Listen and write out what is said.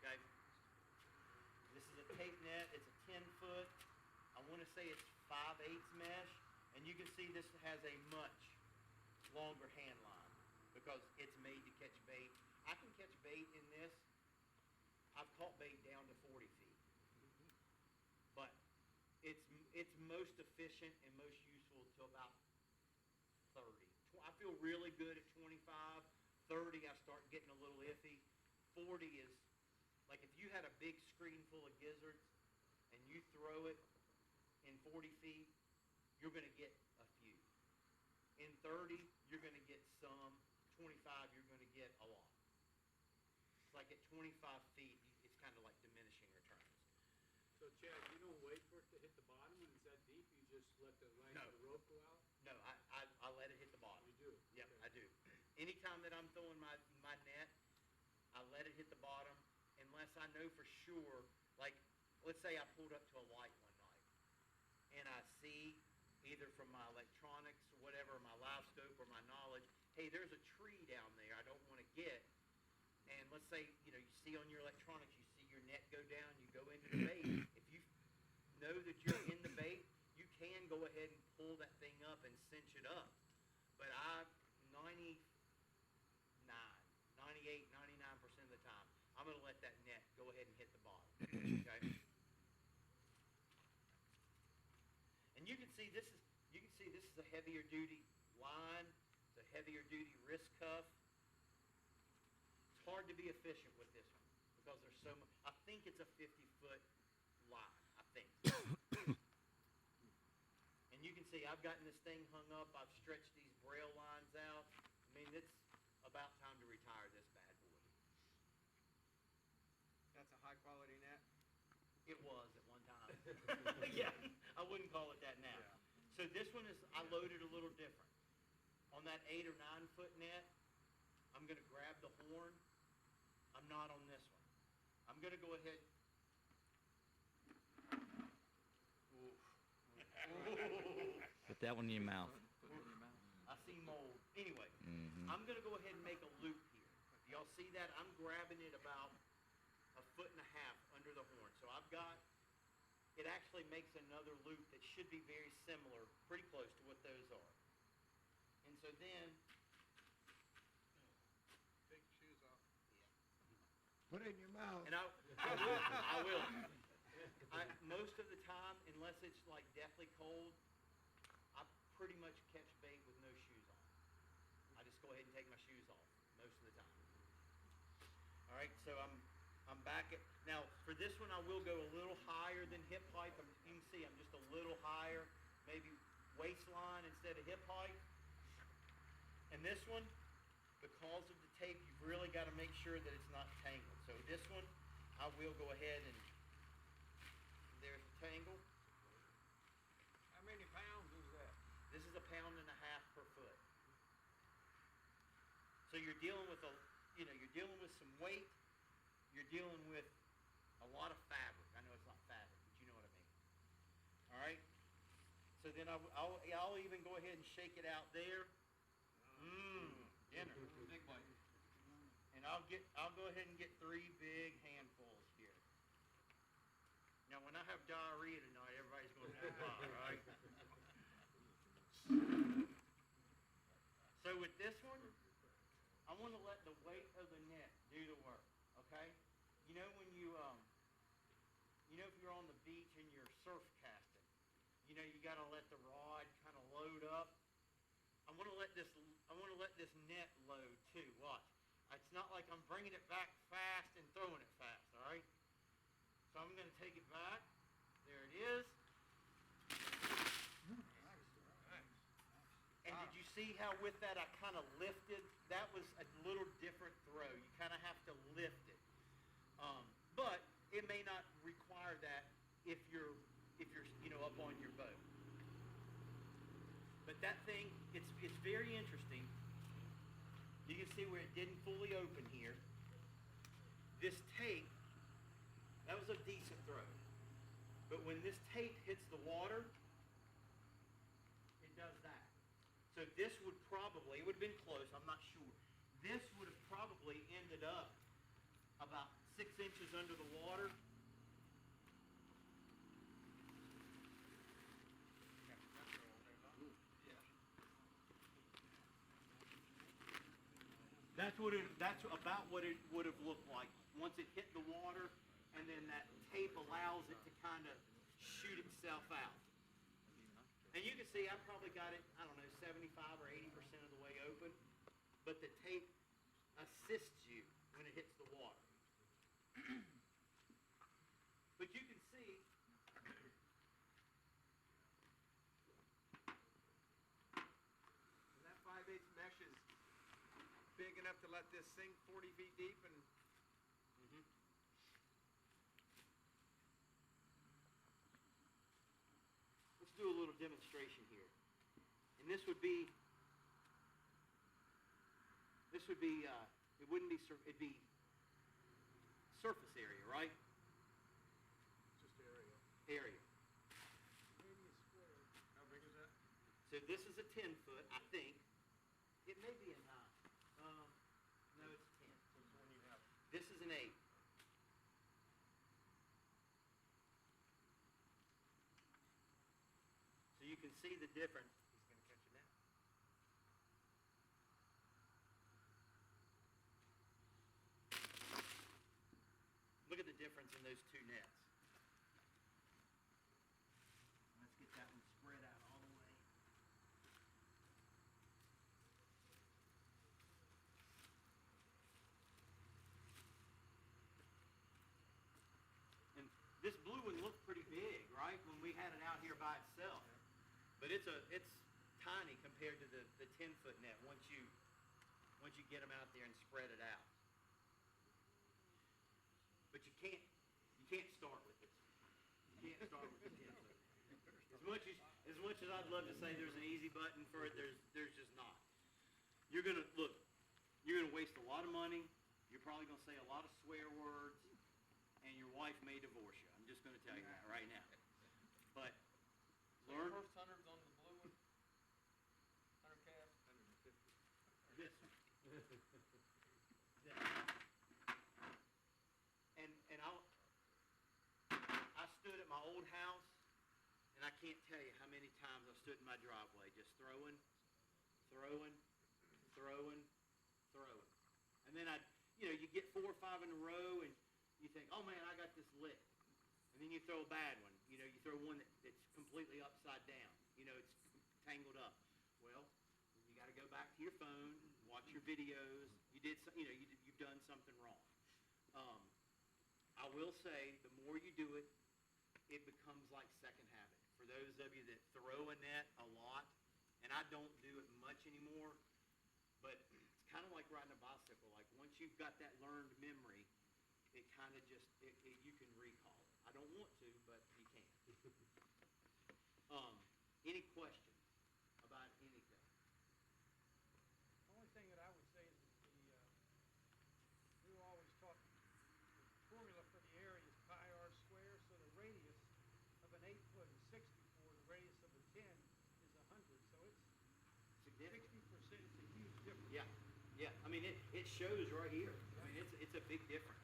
okay? This is a tape net, it's a 10-foot, I want to say it's 5/8 mesh, and you can see this has a much longer hand line because it's made to catch bait. I can catch bait in this. I've caught bait down to 40 feet, but it's most efficient and most useful to about 30. I feel really good at 25. 30, I start getting a little iffy. 40 is, like if you had a big screen full of gizzards and you throw it in 40 feet, you're going to get a few. In 30, you're going to get some. 25, you're going to get a lot. It's like at 25 feet, it's kind of like diminishing returns. So Chad, you don't wait for it to hit the bottom when it's that deep, you just let the length of the rope go out? No, I let it hit the bottom. You do? Yep, Okay. I do. Anytime that I'm throwing my net, I let it hit the bottom unless I know for sure, like let's say I pulled up to a light one night and I see either from my electronics or whatever, my live scope or my knowledge, hey, there's a tree down there I don't want to get. And let's say, you see on your electronics, you see your net go down, you go into the bait. If you know that you're in the bait, you can go ahead and pull that thing up and cinch it up. But 98, 99% of the time, I'm going to let that net go ahead and hit the bottom. Okay? And you can see this is a heavier duty line. It's a heavier duty wrist cuff. It's hard to be efficient with this one because there's so much. I think it's a 50-foot line. I think. And you can see I've gotten this thing hung up. I've stretched these braille lines out. I mean, it's about time to retire this bad boy. That's a high quality net? It was at one time. Yeah, I wouldn't call it that now. Yeah. So this one is, I loaded a little different. On that 8 or 9 foot net, I'm going to grab the horn. I'm not on this one. I'm going to go ahead. Put that one in your mouth. I see mold. Anyway, I'm going to go ahead and make a loop here. Y'all see that? I'm grabbing it about 1.5 feet under the horn. So I've got, it actually makes another loop that should be very similar, pretty close to what those are. And so then, Take your shoes off. Put it in your mouth. and I will. Most of the time, unless it's like deathly cold, I pretty much catch bait with no shoes on. I just go ahead and take my shoes off most of the time. All right, so I'm back at, now for this one I will go a little higher than hip height. You can see I'm just a little higher, maybe waistline instead of hip height. And this one, because of the tape, you've really got to make sure that it's not tangled. So this one, I will go ahead and, there's the tangle. How many pounds is that? This is 1.5 pounds per foot. So you're dealing with you're dealing with some weight. You're dealing with a lot of fabric. I know it's not fabric, but you know what I mean. All right. So then I'll even go ahead and shake it out there. Dinner, big bite. And I'll go ahead and get 3 big handfuls here. Now, when I have diarrhea tonight, everybody's going to know why, right? So with this one, I want to let the weight of the net do the work, okay? You know when if you're on the beach and you're surf casting, you got to let the rod kind of load up. I want to let this net load too. Watch. It's not like I'm bringing it back fast and throwing it fast, all right? So I'm going to take it back. There it is. And did you see how with that I kind of lifted? That was a little different throw. You kind of have to lift it. But it may not require that if you're up on your boat. But that thing, it's very interesting. You can see where it didn't fully open here. This tape, that was a decent throw. But when this tape hits the water, it does that. So this would probably, it would have been close, I'm not sure. This would have probably ended up about 6 inches under the water. That's about what it would have looked like once it hit the water, and then that tape allows it to kind of shoot itself out. And you can see I probably got it, I don't know, 75 or 80% of the way open, but the tape assists you when it hits the water. But you can see And that 5/8 mesh is big enough to let this sink 40 feet deep and let's do a little demonstration here. And this would be, it wouldn't be, it'd be surface area, right? Just area. Area. Radius squared. how big is that? So this is a 10 foot, I think. It may be a 9. No, it's 10. Which one you have? This is an 8. So you can see the difference. He's gonna catch a net. Look at the difference in those two nets. Let's get that one spread out all the way. And this blue one looked pretty big, right, when we had it out here by itself. But it's tiny compared to the 10-foot net once you get them out there and spread it out. But you can't start with this. You can't start with the 10-foot. As much as I'd love to say there's an easy button for it, there's just not. You're gonna waste a lot of money. You're probably gonna say a lot of swear words, and your wife may divorce you. I'm just gonna tell you that right now. But learn First 100's on the blue one. 100 cast. 150. this. And I stood at my old house, and I can't tell you how many times I stood in my driveway just throwing. And then you get 4 or 5 in a row, and you think, oh man, I got this lick. And then you throw a bad one. You throw one that's completely upside down. It's tangled up. Well, you got to go back to your phone, watch your videos. You've done something wrong. I will say, the more you do it, it becomes like second habit. For those of you that throw a net a lot, and I don't do it much anymore, but it's kind of like riding a bicycle. Like once you've got that learned memory, it kind of just, you can recall it. I don't want to, but you can. Any questions about anything? The only thing that I would say is that we were always taught the formula for the area is pi r squared, so the radius of an 8-foot is 64, the radius of a 10 is 100, so it's Significant. 60%, it's a huge difference. Yeah. I mean, it shows right here. I mean, it's a big difference.